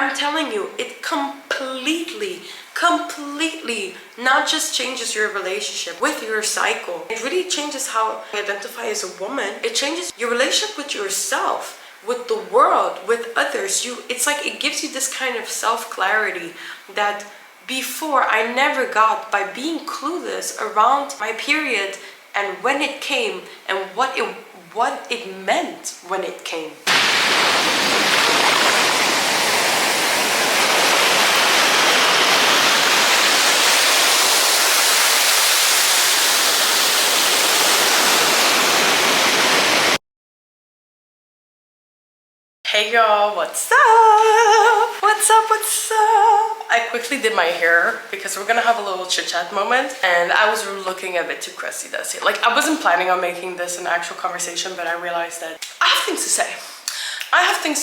I'm telling you, it completely not just changes your relationship with your cycle. It really changes how you identify as a woman. It changes your relationship with yourself, with the world, with others. It's like it gives you this kind of self-clarity that before I never got by being clueless around my period and when it came and what it meant when it came. Hey y'all, what's up? What's up? I quickly did my hair because we're gonna have a little chit chat moment, and I was looking a bit too crusty. That's it. Like, I wasn't planning on making this an actual conversation, but I realized that I have things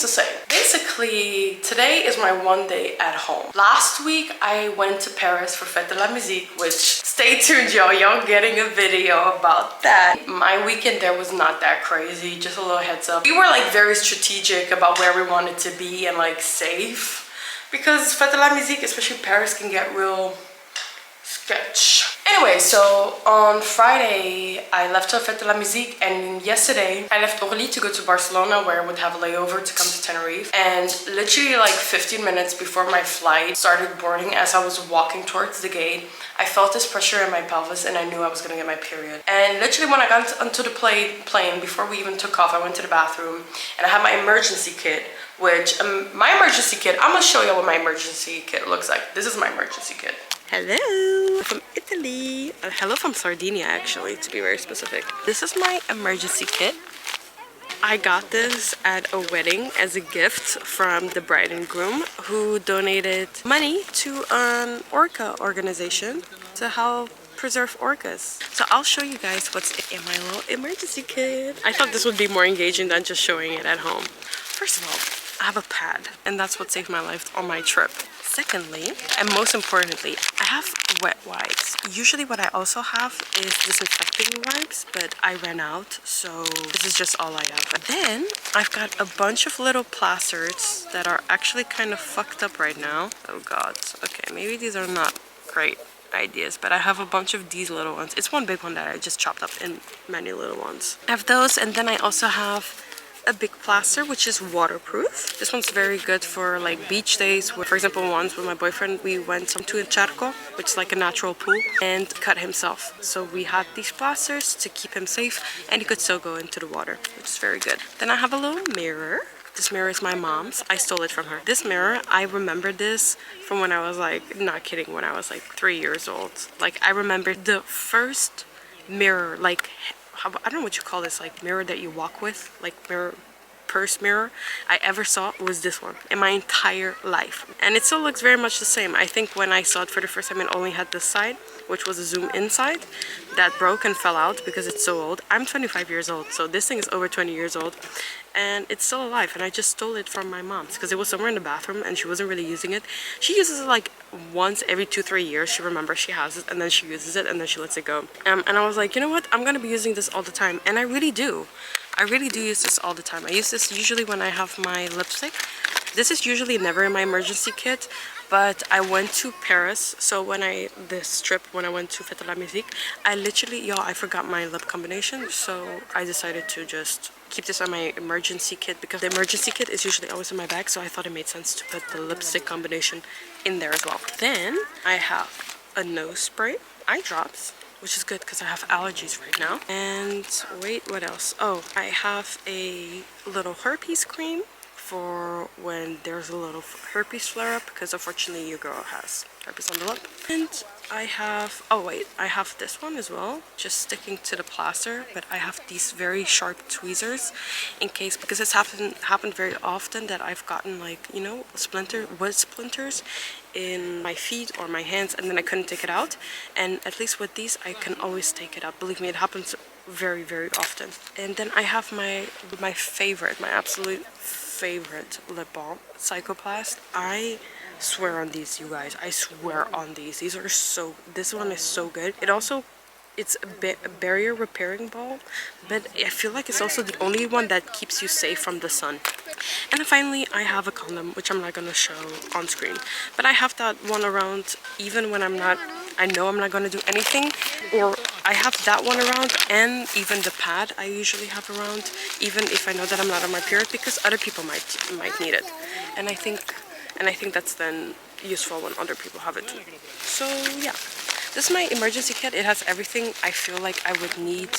to say. Basically, today is my one day at home. Last week, I went to Paris for Fête de la Musique, which, stay tuned, y'all getting a video about that. My weekend there was not that crazy, just a little heads up. We were like very strategic about where we wanted to be and like safe, because Fête de la Musique, especially Paris, can get real sketch. Anyway, so on Friday I left for Fête de la Musique, and yesterday I left Orly to go to Barcelona, where I would have a layover to come to Tenerife. And literally like 15 minutes before my flight started boarding, as I was walking towards the gate, I felt this pressure in my pelvis and I knew I was gonna get my period. And literally when I got onto the plane, before we even took off, I went to the bathroom and I had my emergency kit, which my emergency kit, I'm gonna show you what my emergency kit looks like. This is my emergency kit. Hello from Italy. Hello from Sardinia, actually, to be very specific. This is my emergency kit. I got this at a wedding as a gift from the bride and groom, who donated money to an orca organization to help preserve orcas. So I'll show you guys what's in my little emergency kit. I thought this would be more engaging than just showing it at home. First of all, I have a pad, and that's what saved my life on my trip. Secondly, and most importantly, I have wet wipes. Usually what I also have is disinfecting wipes, but I ran out, so this is just all I have. Then I've got a bunch of little plasters that are actually kind of fucked up right now. Oh god. Okay, maybe these are not great ideas, but I have a bunch of these little ones. It's one big one that I just chopped up in many little ones. I have those, and then I also have a big plaster which is waterproof. This one's very good for like beach days. For example, once with my boyfriend we went to a charco, which is like a natural pool, and cut himself. So we had these plasters to keep him safe, and he could still go into the water, which is very good. Then I have a little mirror. This mirror is my mom's. I stole it from her. This mirror, I remember this from when I was like, not kidding, when I was like 3 years old. Like, I remember the first mirror, like, I don't know what you call this, like mirror that you walk with, like mirror, purse mirror, I ever saw was this one in my entire life. And it still looks very much the same. I think when I saw it for the first time, it only had this side, which was a zoom inside, that broke and fell out because it's so old. I'm 25 years old, so this thing is over 20 years old, and it's still alive. And I just stole it from my mom's because it was somewhere in the bathroom and she wasn't really using it. She uses it like once every 2-3 years. She remembers she has it, and then she uses it, and then she lets it go. And I was like, you know what, I'm gonna be using this all the time. And I really do use this all the time. I use this usually when I have my lipstick. This is usually never in my emergency kit, but I went to Paris, so this trip when I went to Fête de la Musique, I literally, I forgot my lip combination, so I decided to just keep this on my emergency kit, because the emergency kit is usually always in my bag, so I thought it made sense to put the lipstick combination in there as well. Then I have a nose spray, eye drops, which is good because I have allergies right now. And wait, what else? Oh, I have a little herpes cream for when there's a little herpes flare-up, because unfortunately your girl has herpes on the lip. And I have, oh wait, I have this one as well, just sticking to the plaster, but I have these very sharp tweezers in case, because it's happened very often that I've gotten, like, you know, wood splinters in my feet or my hands, and then I couldn't take it out. And at least with these I can always take it out. Believe me, it happens very, very often. And then I have my favorite, my absolute favorite lip balm, Psychoplast. I swear on these, you guys. I swear on these. These are so, this one is so good. It's a barrier repairing balm, but I feel like it's also the only one that keeps you safe from the sun. And then finally, I have a condom, which I'm not gonna show on screen. But I have that one around even when I know I'm not gonna do anything. Or I have that one around, and even the pad I usually have around, even if I know that I'm not on my period, because other people might need it. And I think that's then useful when other people have it too. So yeah. This is my emergency kit. It has everything I feel like I would need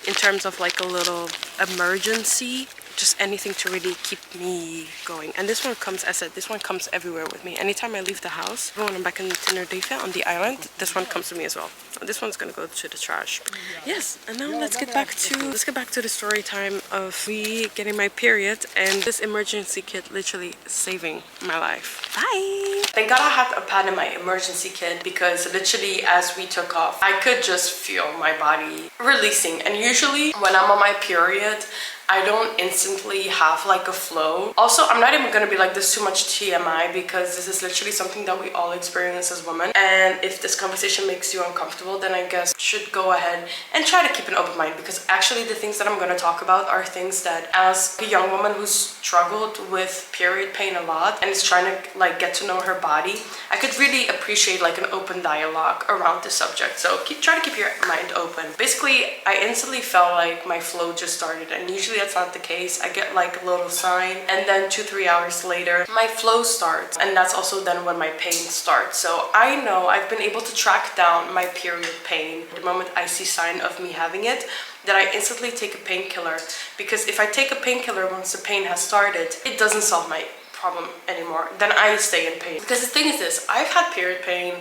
in terms of like a little emergency, just anything to really keep me going. And this one comes, as I said, this one comes everywhere with me. Anytime I leave the house, when I'm back in Tenerife on the island, this one comes with me as well. This one's gonna go to the trash. Yes, and now let's get back to the story time of me getting my period and this emergency kit literally saving my life. Bye! Thank God I had a pad in my emergency kit, because literally as we took off, I could just feel my body releasing. And usually when I'm on my period, I don't instantly have like a flow. Also, I'm not even gonna be like, this too much TMI, because this is literally something that we all experience as women. And if this conversation makes you uncomfortable, then I guess you should go ahead and try to keep an open mind, because actually the things that I'm gonna talk about are things that, as a young woman who's struggled with period pain a lot and is trying to like get to know her body, I could really appreciate like an open dialogue around this subject. So try to keep your mind open. Basically, I instantly felt like my flow just started, and usually that's not the case. I get like a little sign, and then 2-3 hours later my flow starts, and that's also then when my pain starts. So I know I've been able to track down my period pain. The moment I see sign of me having it, that I instantly take a painkiller, because if I take a painkiller once the pain has started, it doesn't solve my problem anymore. Then I stay in pain. Because the thing is this, I've had period pain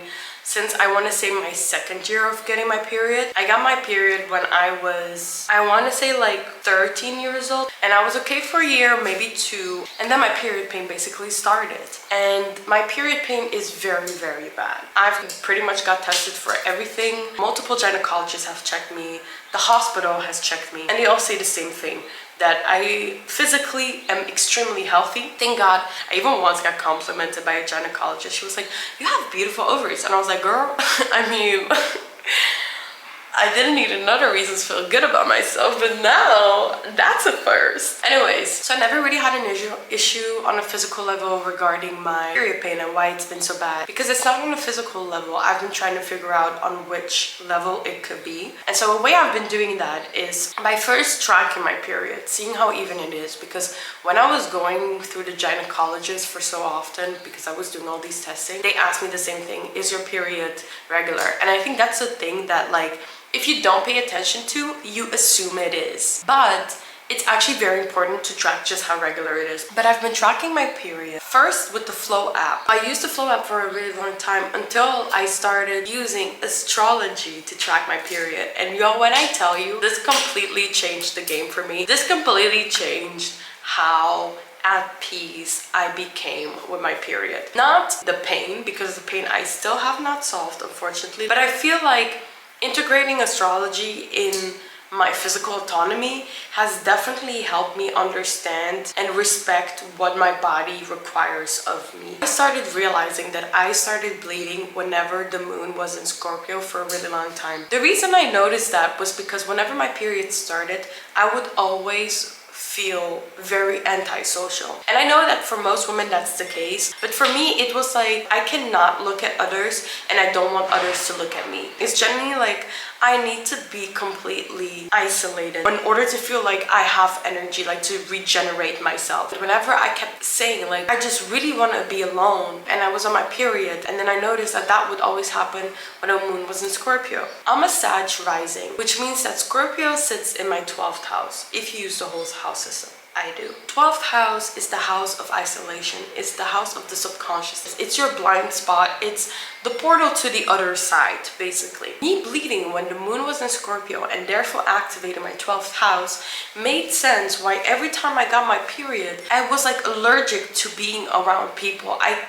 since I want to say my second year of getting my period. I got my period when I was, I want to say like 13 years old, and I was okay for a year, maybe 2, and then my period pain basically started. And my period pain is very, very bad. I've pretty much got tested for everything. Multiple gynecologists have checked me, the hospital has checked me, and they all say the same thing, that I physically am extremely healthy. Thank God. I even once got complimented by a gynecologist. She was like, "You have beautiful ovaries." And I was like, girl, I mean, I didn't need another reason to feel good about myself, but now that's a first. Anyways, so I never really had an issue on a physical level regarding my period pain and why it's been so bad. Because it's not on a physical level. I've been trying to figure out on which level it could be. And so a way I've been doing that is by first tracking my period, seeing how even it is. Because when I was going through the gynecologist for so often, because I was doing all these testing, they asked me the same thing: is your period regular? And I think that's the thing that, like, if you don't pay attention to, you assume it is. But it's actually very important to track just how regular it is. But I've been tracking my period first with the Flow app. I used the Flow app for a really long time until I started using astrology to track my period. And yo, when I tell you, this completely changed the game for me. This completely changed how at peace I became with my period. Not the pain, because the pain I still have not solved, unfortunately. But I feel like integrating astrology in my physical autonomy has definitely helped me understand and respect what my body requires of me. I started realizing that I started bleeding whenever the moon was in Scorpio for a really long time. The reason I noticed that was because whenever my period started, I would always feel very antisocial. And I know that for most women that's the case, but for me it was like I cannot look at others and I don't want others to look at me. It's generally like I need to be completely isolated in order to feel like I have energy, like to regenerate myself. Whenever I kept saying like I just really want to be alone, and I was on my period, and then I noticed that that would always happen when a moon was in Scorpio. I'm a Sag rising, which means that Scorpio sits in my 12th house, if you use the whole house system. I do. 12th house is the house of isolation. It's the house of the subconscious. It's your blind spot. It's the portal to the other side, basically. Me bleeding when the moon was in Scorpio and therefore activated my 12th house made sense why every time I got my period, I was like allergic to being around people. I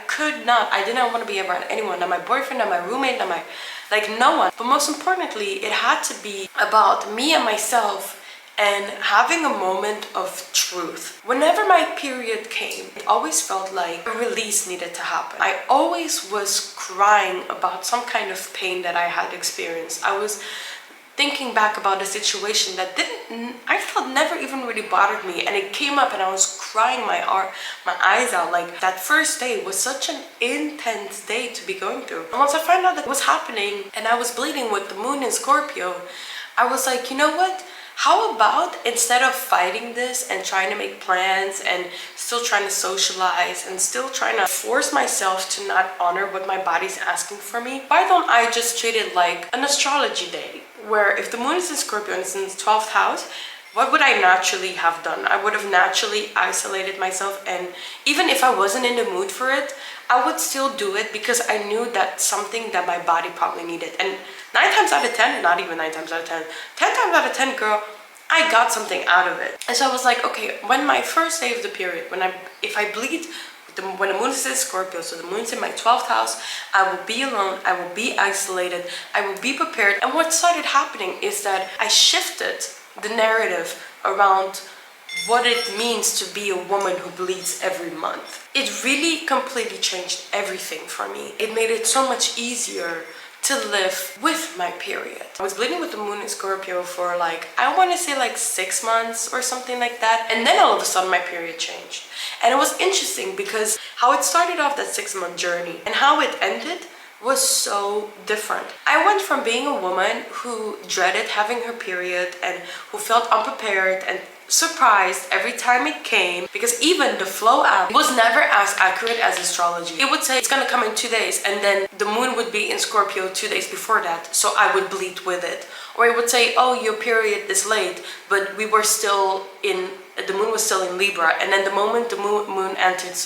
didn't want to be around anyone, not my boyfriend, not my roommate, not my, like no one. But most importantly, it had to be about me and myself and having a moment of truth. Whenever my period came, it always felt like a release needed to happen. I always was crying about some kind of pain that I had experienced. I was thinking back about a situation that I felt never even really bothered me, and it came up and I was crying my eyes out. Like, that first day was such an intense day to be going through. And once I found out that it was happening and I was bleeding with the moon in Scorpio, I was like, you know what? How about, instead of fighting this and trying to make plans and still trying to socialize and still trying to force myself to not honor what my body's asking for me, why don't I just treat it like an astrology day? Where if the moon is in Scorpio and it's in the 12th house, what would I naturally have done? I would have naturally isolated myself, and even if I wasn't in the mood for it, I would still do it because I knew that's something that my body probably needed. And 9 times out of 10, not even 9 times out of 10, 10 times out of 10, girl, I got something out of it. And so I was like, okay, when my first day of the period, if I bleed, when the moon is in Scorpio, so the moon's in my 12th house, I will be alone, I will be isolated, I will be prepared. And what started happening is that I shifted the narrative around what it means to be a woman who bleeds every month. It really completely changed everything for me. It made it so much easier to live with my period. I was bleeding with the moon in Scorpio for I want to say 6 months or something like that. And then all of a sudden my period changed. And it was interesting because how it started off, that 6-month journey, and how it ended was so different. I went from being a woman who dreaded having her period and who felt unprepared and surprised every time it came, because even the Flow app was never as accurate as astrology. It would say it's gonna come in 2 days, and then the moon would be in Scorpio 2 days before that, so I would bleed with it. Or it would say, oh, your period is late, but we were still in, the moon was still in Libra, and then the moment the moon entered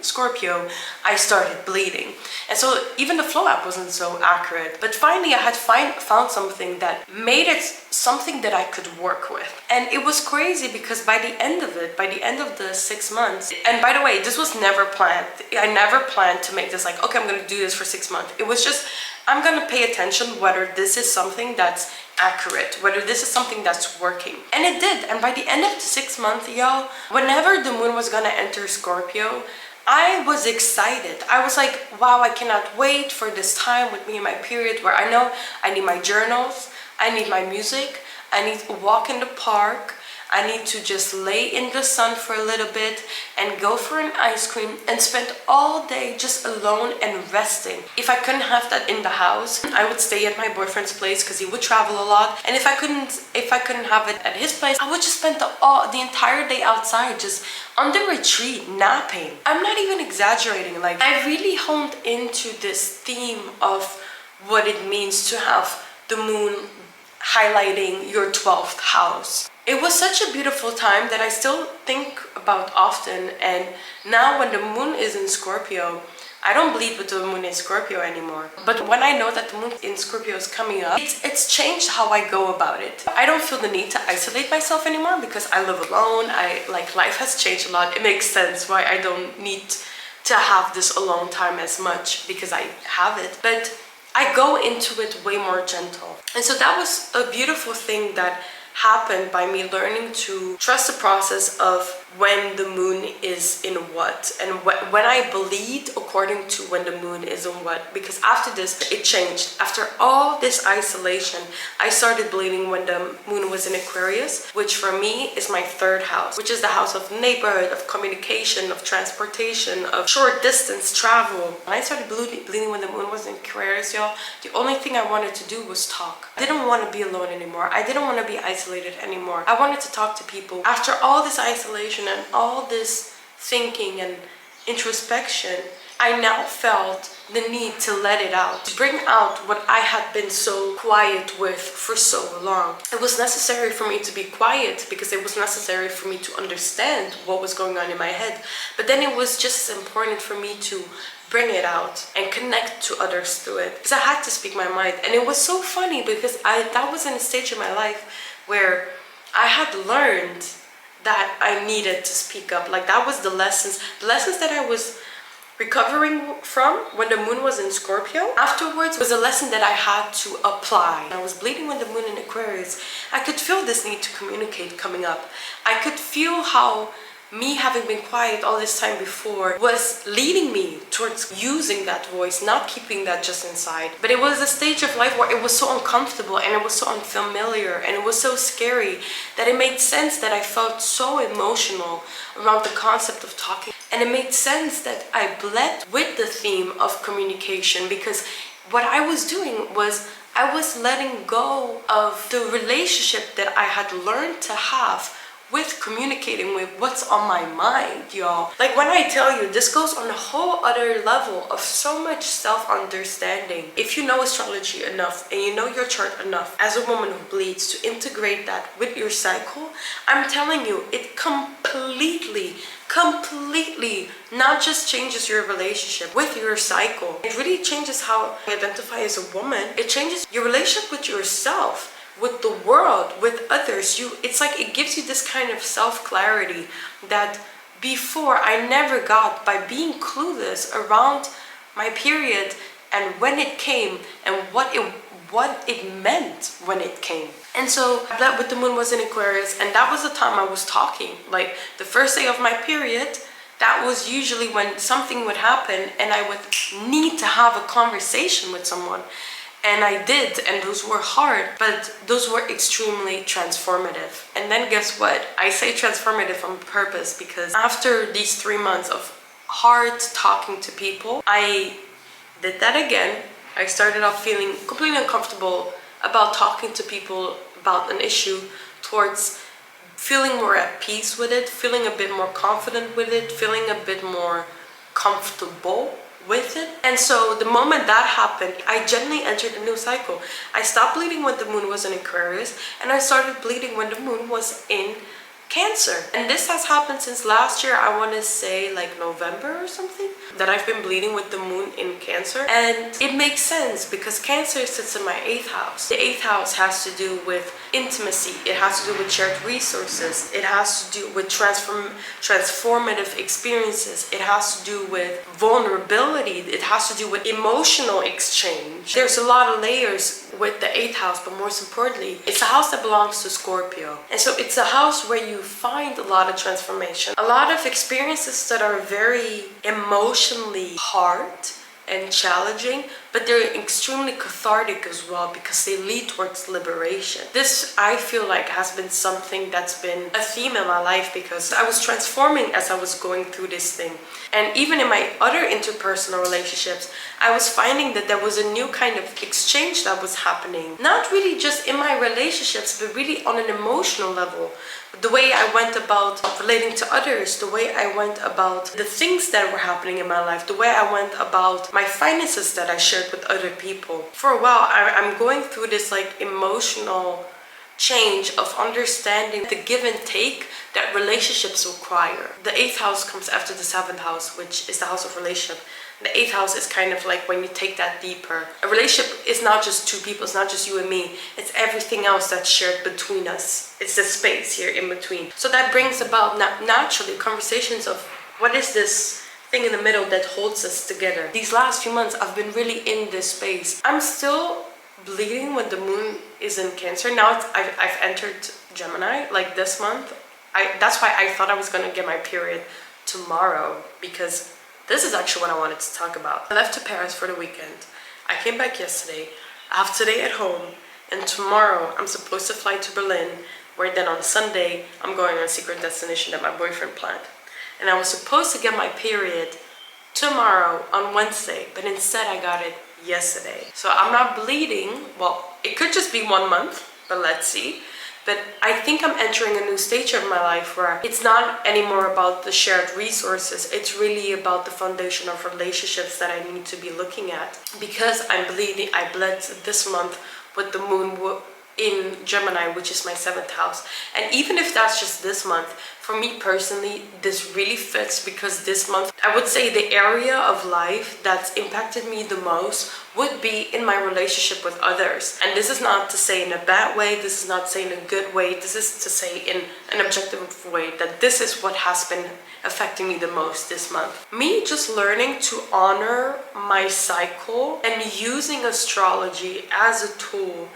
Scorpio, I started bleeding. And so even the Flow app wasn't so accurate. But finally I had found something that made it something that I could work with. And it was crazy because by the end of it, by the end of the 6 months, and by the way, this was never planned. I never planned to make this okay, I'm gonna do this for 6 months. It was just, I'm gonna pay attention whether this is something that's accurate, whether this is something that's working. And it did. And by the end of the 6 months, y'all, whenever the moon was gonna enter Scorpio, I was excited. I was like, wow, I cannot wait for this time with me and my period, where I know I need my journals, I need my music, I need to walk in the park, I need to just lay in the sun for a little bit and go for an ice cream and spend all day just alone and resting. If I couldn't have that in the house, I would stay at my boyfriend's place because he would travel a lot. And if I couldn't have it at his place, I would just spend the entire day outside, just on the retreat, napping. I'm not even exaggerating. I really honed into this theme of what it means to have the moon highlighting your 12th house. It was such a beautiful time that I still think about often. And now when the moon is in Scorpio, I don't bleed with the moon in Scorpio anymore. But when I know that the moon in Scorpio is coming up, it's changed how I go about it. I don't feel the need to isolate myself anymore because I live alone. Life has changed a lot. It makes sense why I don't need to have this alone time as much, because I have it. But I go into it way more gentle. And so that was a beautiful thing that happened by me learning to trust the process of when the moon is in what, and when I bleed according to when the moon is in what. Because after this, it changed. After all this isolation, I started bleeding when the moon was in Aquarius, which for me is my 3rd house, which is the house of neighborhood, of communication, of transportation, of short distance travel. When I started bleeding when the moon was in Aquarius, y'all, the only thing I wanted to do was talk. I didn't want to be alone anymore. I didn't want to be isolated anymore. I wanted to talk to people. After all this isolation and all this thinking and introspection, I now felt the need to let it out, to bring out what I had been so quiet with for so long. It was necessary for me to be quiet because it was necessary for me to understand what was going on in my head. But then it was just as important for me to bring it out and connect to others through it, because I had to speak my mind. And it was so funny because that was in a stage in my life where I had learned that I needed to speak up. That was the lessons that I was recovering from when the moon was in Scorpio. Afterwards was a lesson that I had to apply. I was bleeding when the moon in Aquarius. I could feel this need to communicate coming up. I could feel how me having been quiet all this time before was leading me towards using that voice, not keeping that just inside. But it was a stage of life where it was so uncomfortable and it was so unfamiliar and it was so scary that it made sense that I felt so emotional around the concept of talking. And it made sense that I bled with the theme of communication, because what I was doing was I was letting go of the relationship that I had learned to have with communicating with what's on my mind, y'all. Like, when I tell you, this goes on a whole other level of so much self-understanding. If you know astrology enough and you know your chart enough as a woman who bleeds, to integrate that with your cycle, I'm telling you, it completely not just changes your relationship with your cycle. It really changes how you identify as a woman. It changes your relationship with yourself, with the world, with others. It's like it gives you this kind of self-clarity that before I never got by being clueless around my period and when it came and what it meant when it came. And so that with the moon was in Aquarius, and that was the time I was talking. Like, the first day of my period, that was usually when something would happen and I would need to have a conversation with someone. And I did, and those were hard, but those were extremely transformative. And then guess what? I say transformative on purpose because after these 3 months of hard talking to people, I did that again. I started off feeling completely uncomfortable about talking to people about an issue, towards feeling more at peace with it, feeling a bit more confident with it, feeling a bit more comfortable with it. And so the moment that happened, I gently entered a new cycle. I stopped bleeding when the moon was in Aquarius, and I started bleeding when the moon was in Cancer. And this has happened since last year, I want to say like November or something, that I've been bleeding with the moon in Cancer. And it makes sense because Cancer sits in my 8th house. The 8th house has to do with intimacy. It has to do with shared resources. It has to do with transformative experiences. It has to do with vulnerability. It has to do with emotional exchange. There's a lot of layers with the 8th house, but most importantly, it's a house that belongs to Scorpio. And so it's a house where you find a lot of transformation, a lot of experiences that are very emotionally hard and challenging, but they're extremely cathartic as well because they lead towards liberation. This, I feel like, has been something that's been a theme in my life because I was transforming as I was going through this thing. And even in my other interpersonal relationships, I was finding that there was a new kind of exchange that was happening. Not really just in my relationships, but really on an emotional level. The way I went about relating to others, the way I went about the things that were happening in my life, the way I went about my finances that I shared with other people. For a while, I'm going through this like emotional change of understanding the give and take that relationships require. The 8th house comes after the 7th house, which is the house of relationship. The 8th house is kind of like when you take that deeper. A relationship is not just two people, it's not just you and me. It's everything else that's shared between us. It's the space here in between. So that brings about naturally conversations of what is this thing in the middle that holds us together. These last few months, I've been really in this space. I'm still bleeding when the moon is in Cancer. Now I've entered Gemini, like this month. That's why I thought I was gonna get my period tomorrow, because this is actually what I wanted to talk about. I left to Paris for the weekend. I came back yesterday. I have today at home, and tomorrow I'm supposed to fly to Berlin, where then on Sunday I'm going on a secret destination that my boyfriend planned. And I was supposed to get my period tomorrow on Wednesday, but instead I got it yesterday. So I'm not bleeding. Well, it could just be 1 month, but let's see. But I think I'm entering a new stage of my life where it's not anymore about the shared resources. It's really about the foundation of relationships that I need to be looking at. Because I'm bleeding, I bled this month with the moon in Gemini, which is my 7th house. And even if that's just this month, for me personally, this really fits because this month, I would say the area of life that's impacted me the most would be in my relationship with others. And this is not to say in a bad way, this is not to say in a good way, this is to say in an objective way that this is what has been affecting me the most this month. Me just learning to honor my cycle and using astrology as a tool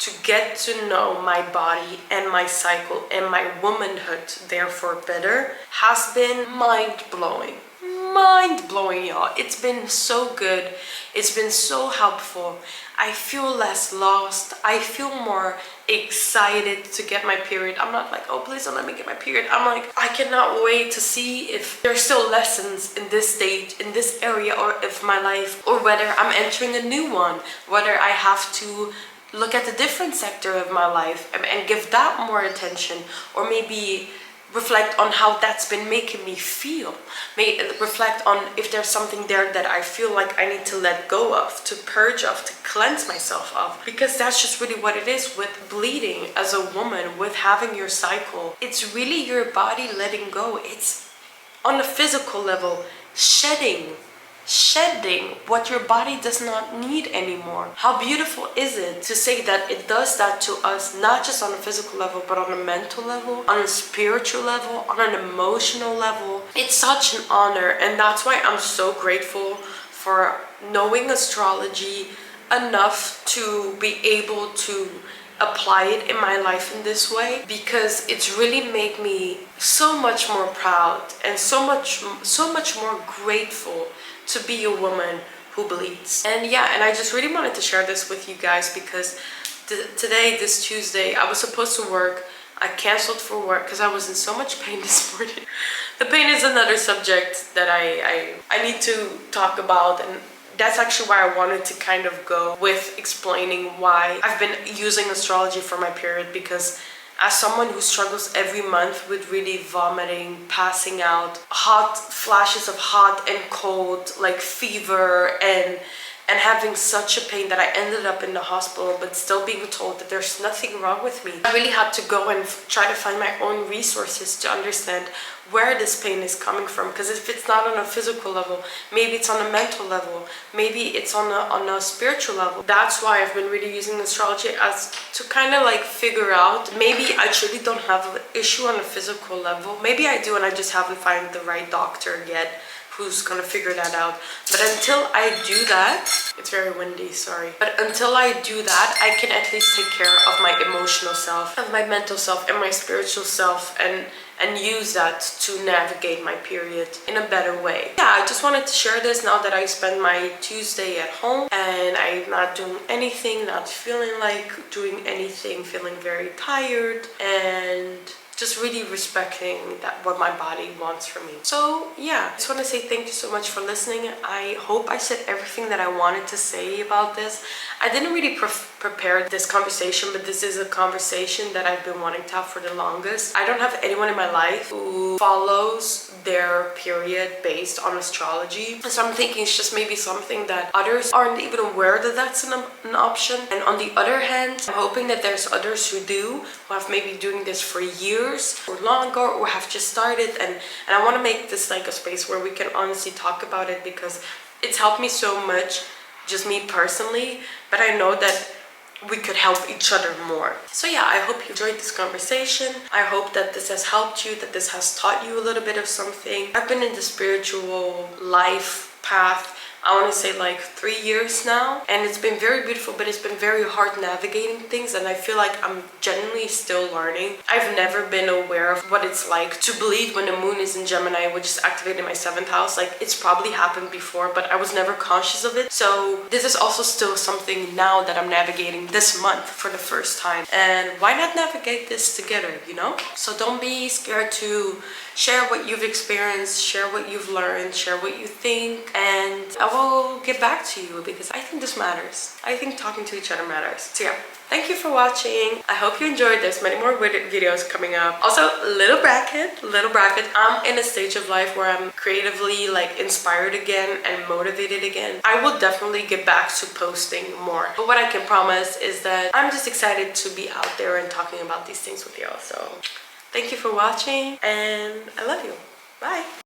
to get to know my body and my cycle and my womanhood, therefore better, has been mind-blowing. Mind-blowing, y'all. It's been so good. It's been so helpful. I feel less lost. I feel more excited to get my period. I'm not like, oh, please don't let me get my period. I'm like, I cannot wait to see if there's still lessons in this stage, in this area, or if my life, or whether I'm entering a new one, whether I have to look at a different sector of my life and give that more attention, or maybe reflect on how that's been making me feel. Reflect on if there's something there that I feel like I need to let go of, to purge of, to cleanse myself of. Because that's just really what it is with bleeding as a woman, with having your cycle. It's really your body letting go. It's on a physical level, shedding what your body does not need anymore. How beautiful is it to say that it does that to us, not just on a physical level, but on a mental level, on a spiritual level, on an emotional level. It's such an honor, and that's why I'm so grateful for knowing astrology enough to be able to apply it in my life in this way, because it's really made me so much more proud and so much more grateful to be a woman who bleeds. And yeah, and I just really wanted to share this with you guys because today, this Tuesday, I was supposed to work. I canceled for work because I was in so much pain this morning. The pain is another subject that I need to talk about, and that's actually why I wanted to kind of go with explaining why I've been using astrology for my period, because as someone who struggles every month with really vomiting, passing out, hot flashes of hot and cold, like fever, and having such a pain that I ended up in the hospital, but still being told that there's nothing wrong with me. I really had to go and try to find my own resources to understand where this pain is coming from, because if it's not on a physical level, maybe it's on a mental level, maybe it's on a spiritual level. That's why I've been really using astrology as to kind of like figure out, maybe I truly don't have an issue on a physical level, maybe I do and I just haven't found the right doctor yet who's gonna figure that out. But until I do that, it's very windy, sorry. But until I do that, I can at least take care of my emotional self, of my mental self, and my spiritual self, and use that to navigate my period in a better way. Yeah, I just wanted to share this now that I spend my Tuesday at home and I'm not doing anything, not feeling like doing anything, feeling very tired, and just really respecting that what my body wants from me. So yeah, I just want to say thank you so much for listening. I hope I said everything that I wanted to say about this. I didn't really prepare this conversation, but this is a conversation that I've been wanting to have for the longest. I don't have anyone in my life who follows their period based on astrology, so I'm thinking it's just maybe something that others aren't even aware that that's an option. And on the other hand, I'm hoping that there's others who do, who have maybe doing this for years or longer, or have just started, and I want to make this like a space where we can honestly talk about it, because it's helped me so much, just me personally, but I know that we could help each other more. So yeah, I hope you enjoyed this conversation. I hope that this has helped you, that this has taught you a little bit of something. I've been in the spiritual life path, I want to say like 3 years now, and it's been very beautiful, but it's been very hard navigating things, and I feel like I'm genuinely still learning. I've never been aware of what it's like to bleed when the moon is in Gemini, which is activated in my 7th house. Like, it's probably happened before, but I was never conscious of it. So this is also still something now that I'm navigating this month for the first time, and why not navigate this together, you know? So don't be scared to share what you've experienced, share what you've learned, share what you think, and I will get back to you, because I think this matters. I think talking to each other matters. So yeah, thank you for watching. I hope you enjoyed. There's many more videos coming up. Also, little bracket, I'm in a stage of life where I'm creatively like inspired again and motivated again. I will definitely get back to posting more, but what I can promise is that I'm just excited to be out there and talking about these things with y'all. So thank you for watching, and I love you. Bye.